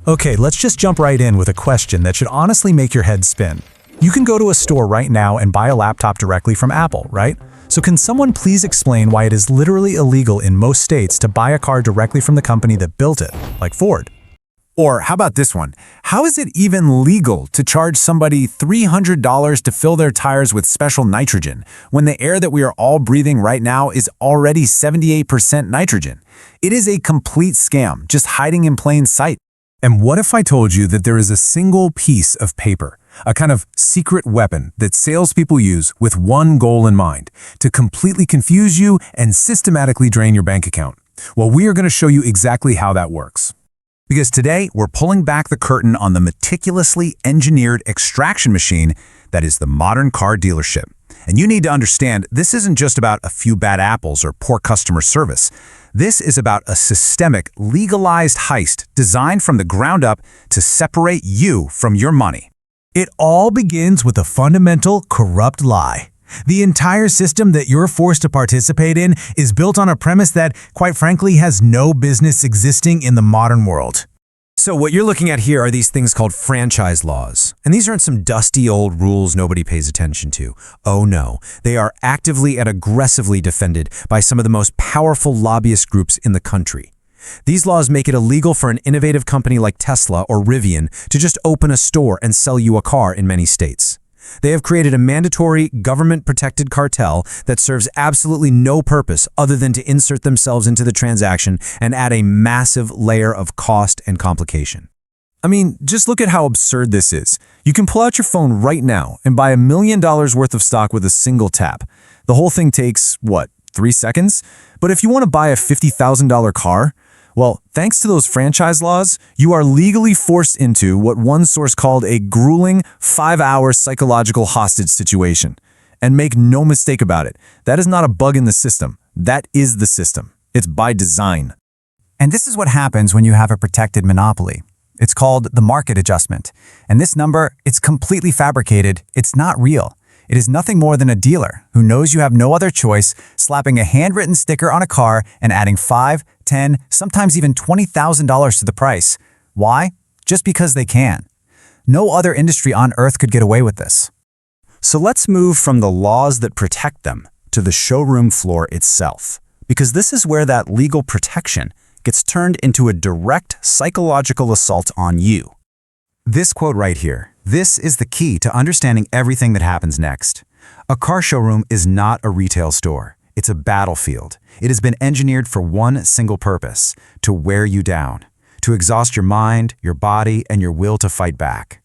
Okay, let's just jump right in with a question that should honestly make your head spin. You can go to a store right now and buy a laptop directly from Apple, right? So can someone please explain why it is literally illegal in most states to buy a car directly from the company that built it, like Ford? Or how about this one? How is it even legal to charge somebody $300 to fill their tires with special nitrogen when the air that we are all breathing right now is already 78% nitrogen? It is a complete scam, just hiding in plain sight. And what if I told you that there is a single piece of paper, a kind of secret weapon that salespeople use with one goal in mind, to completely confuse you and systematically drain your bank account? Well, we are going to show you exactly how that works. Because today, we're pulling back the curtain on the meticulously engineered extraction machine that is the modern car dealership. And you need to understand, this isn't just about a few bad apples or poor customer service. This is about a systemic, legalized heist designed from the ground up to separate you from your money. It all begins with a fundamental, corrupt lie. The entire system that you're forced to participate in is built on a premise that, quite frankly, has no business existing in the modern world. So what you're looking at here are these things called franchise laws. And these aren't some dusty old rules nobody pays attention to. Oh no, they are actively and aggressively defended by some of the most powerful lobbyist groups in the country. These laws make it illegal for an innovative company like Tesla or Rivian to just open a store and sell you a car in many states. They have created a mandatory, government-protected cartel that serves absolutely no purpose other than to insert themselves into the transaction and add a massive layer of cost and complication. I mean, just look at how absurd this is. You can pull out your phone right now and buy $1 million worth of stock with a single tap. The whole thing takes, what, 3 seconds? But if you want to buy a $50,000 car, well, thanks to those franchise laws, you are legally forced into what one source called a grueling 5-hour psychological hostage situation. And make no mistake about it, that is not a bug in the system. That is the system. It's by design. And this is what happens when you have a protected monopoly. It's called the market adjustment. And this number, it's completely fabricated. It's not real. It is nothing more than a dealer who knows you have no other choice, slapping a handwritten sticker on a car and adding $5, $10, sometimes even $20,000 to the price. Why? Just because they can. No other industry on earth could get away with this. So let's move from the laws that protect them to the showroom floor itself, because this is where that legal protection gets turned into a direct psychological assault on you. This quote right here, this is the key to understanding everything that happens next. A car showroom is not a retail store. It's a battlefield. It has been engineered for one single purpose, to wear you down, to exhaust your mind, your body, and your will to fight back.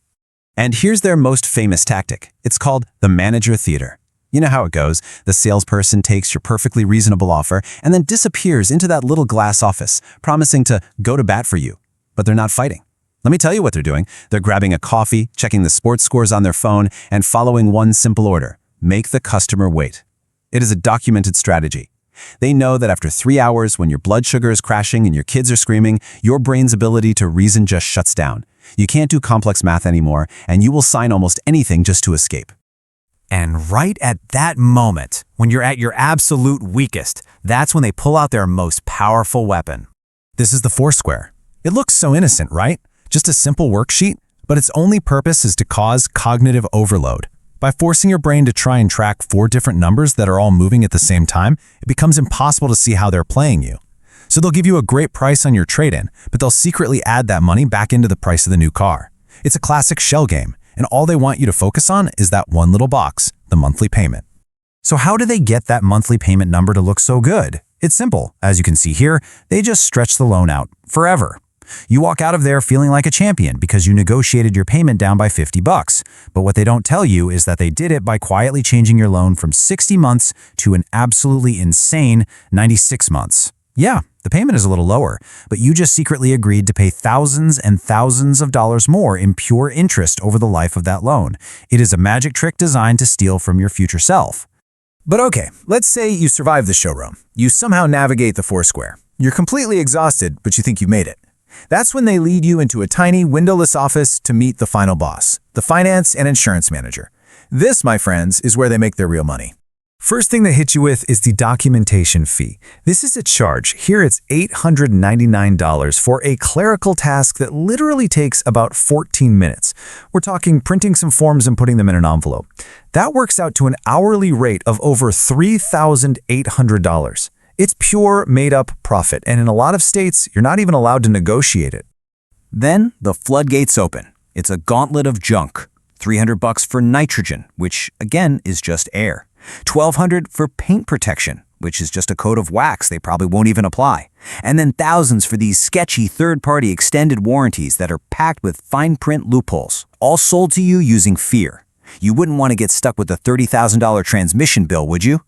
And here's their most famous tactic. It's called the manager theater. You know how it goes. The salesperson takes your perfectly reasonable offer and then disappears into that little glass office, promising to go to bat for you. But they're not fighting. Let me tell you what they're doing. They're grabbing a coffee, checking the sports scores on their phone, and following one simple order: make the customer wait. It is a documented strategy. They know that after 3 hours, when your blood sugar is crashing and your kids are screaming, your brain's ability to reason just shuts down. You can't do complex math anymore, and you will sign almost anything just to escape. And right at that moment, when you're at your absolute weakest, that's when they pull out their most powerful weapon. This is the Foursquare. It looks so innocent, right? Just a simple worksheet, but its only purpose is to cause cognitive overload. By forcing your brain to try and track 4 different numbers that are all moving at the same time, it becomes impossible to see how they're playing you. So they'll give you a great price on your trade-in, but they'll secretly add that money back into the price of the new car. It's a classic shell game, and all they want you to focus on is that one little box, the monthly payment. So how do they get that monthly payment number to look so good? It's simple. As you can see here, they just stretch the loan out forever. You walk out of there feeling like a champion because you negotiated your payment down by $50. But what they don't tell you is that they did it by quietly changing your loan from 60 months to an absolutely insane 96 months. Yeah, the payment is a little lower, but you just secretly agreed to pay thousands and thousands of dollars more in pure interest over the life of that loan. It is a magic trick designed to steal from your future self. But okay, let's say you survive the showroom. You somehow navigate the Foursquare. You're completely exhausted, but you think you made it. That's when they lead you into a tiny, windowless office to meet the final boss, the finance and insurance manager. This, my friends, is where they make their real money. First thing they hit you with is the documentation fee. This is a charge. Here it's $899 for a clerical task that literally takes about 14 minutes. We're talking printing some forms and putting them in an envelope. That works out to an hourly rate of over $3,800. It's pure made-up profit, and in a lot of states, you're not even allowed to negotiate it. Then the floodgates open. It's a gauntlet of junk. $300 for nitrogen, which again is just air. $1,200 for paint protection, which is just a coat of wax they probably won't even apply. And then thousands for these sketchy third-party extended warranties that are packed with fine print loopholes, all sold to you using fear. You wouldn't want to get stuck with a $30,000 transmission bill, would you?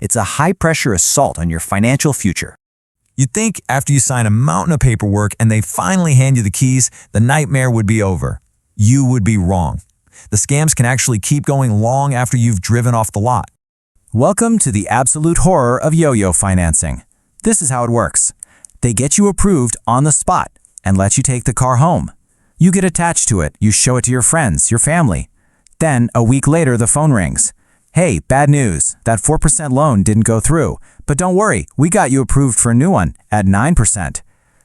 It's a high-pressure assault on your financial future. You'd think after you sign a mountain of paperwork and they finally hand you the keys, the nightmare would be over. You would be wrong. The scams can actually keep going long after you've driven off the lot. Welcome to the absolute horror of yo-yo financing. This is how it works. They get you approved on the spot and let you take the car home. You get attached to it, you show it to your friends, your family. Then, a week later, the phone rings. Hey, bad news, that 4% loan didn't go through, but don't worry, we got you approved for a new one at 9%.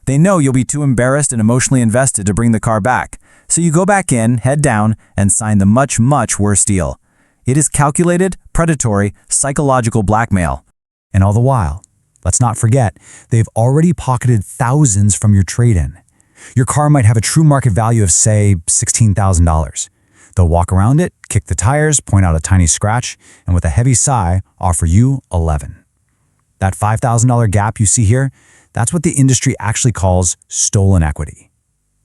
They know you'll be too embarrassed and emotionally invested to bring the car back, so you go back in, head down, and sign the much, much worse deal. It is calculated, predatory, psychological blackmail. And all the while, let's not forget, they've already pocketed thousands from your trade-in. Your car might have a true market value of, say, $16,000. They'll walk around it, kick the tires, point out a tiny scratch, and with a heavy sigh, offer you $11,000. That $5,000 gap you see here, that's what the industry actually calls stolen equity.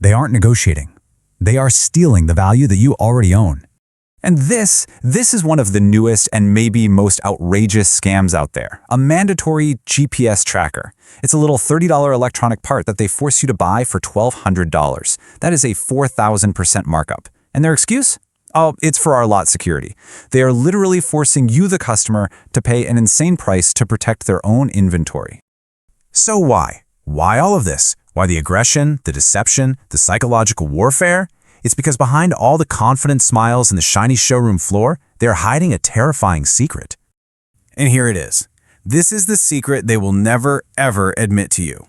They aren't negotiating. They are stealing the value that you already own. And this is one of the newest and maybe most outrageous scams out there, a mandatory GPS tracker. It's a little $30 electronic part that they force you to buy for $1,200. That is a 4,000% markup. And their excuse? Oh, it's for our lot security. They are literally forcing you, the customer, to pay an insane price to protect their own inventory. So why? Why all of this? Why the aggression, the deception, the psychological warfare? It's because behind all the confident smiles and the shiny showroom floor, they're hiding a terrifying secret. And here it is. This is the secret they will never, ever admit to you.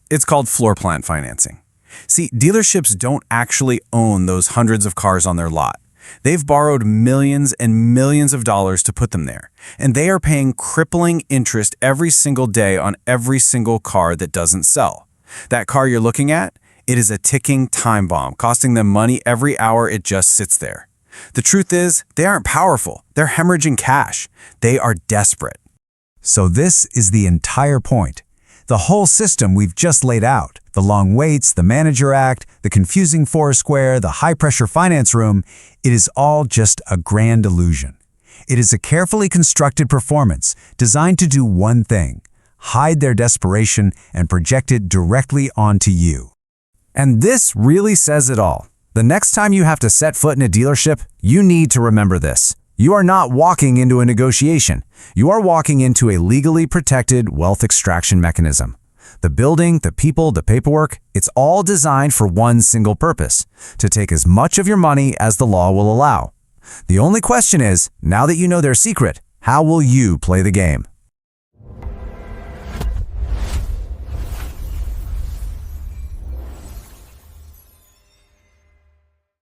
It's called floorplan financing. See, dealerships don't actually own those hundreds of cars on their lot. They've borrowed millions and millions of dollars to put them there, and they are paying crippling interest every single day on every single car that doesn't sell. That car you're looking at, it is a ticking time bomb, costing them money every hour it just sits there. The truth is, they aren't powerful. They're hemorrhaging cash. They are desperate. So this is the entire point. The whole system we've just laid out, the long waits, the manager act, the confusing Foursquare, the high-pressure finance room, it is all just a grand illusion. It is a carefully constructed performance designed to do one thing: hide their desperation and project it directly onto you. And this really says it all. The next time you have to set foot in a dealership, you need to remember this. You are not walking into a negotiation. You are walking into a legally protected wealth extraction mechanism. The building, the people, the paperwork, it's all designed for one single purpose: to take as much of your money as the law will allow. The only question is, now that you know their secret, how will you play the game?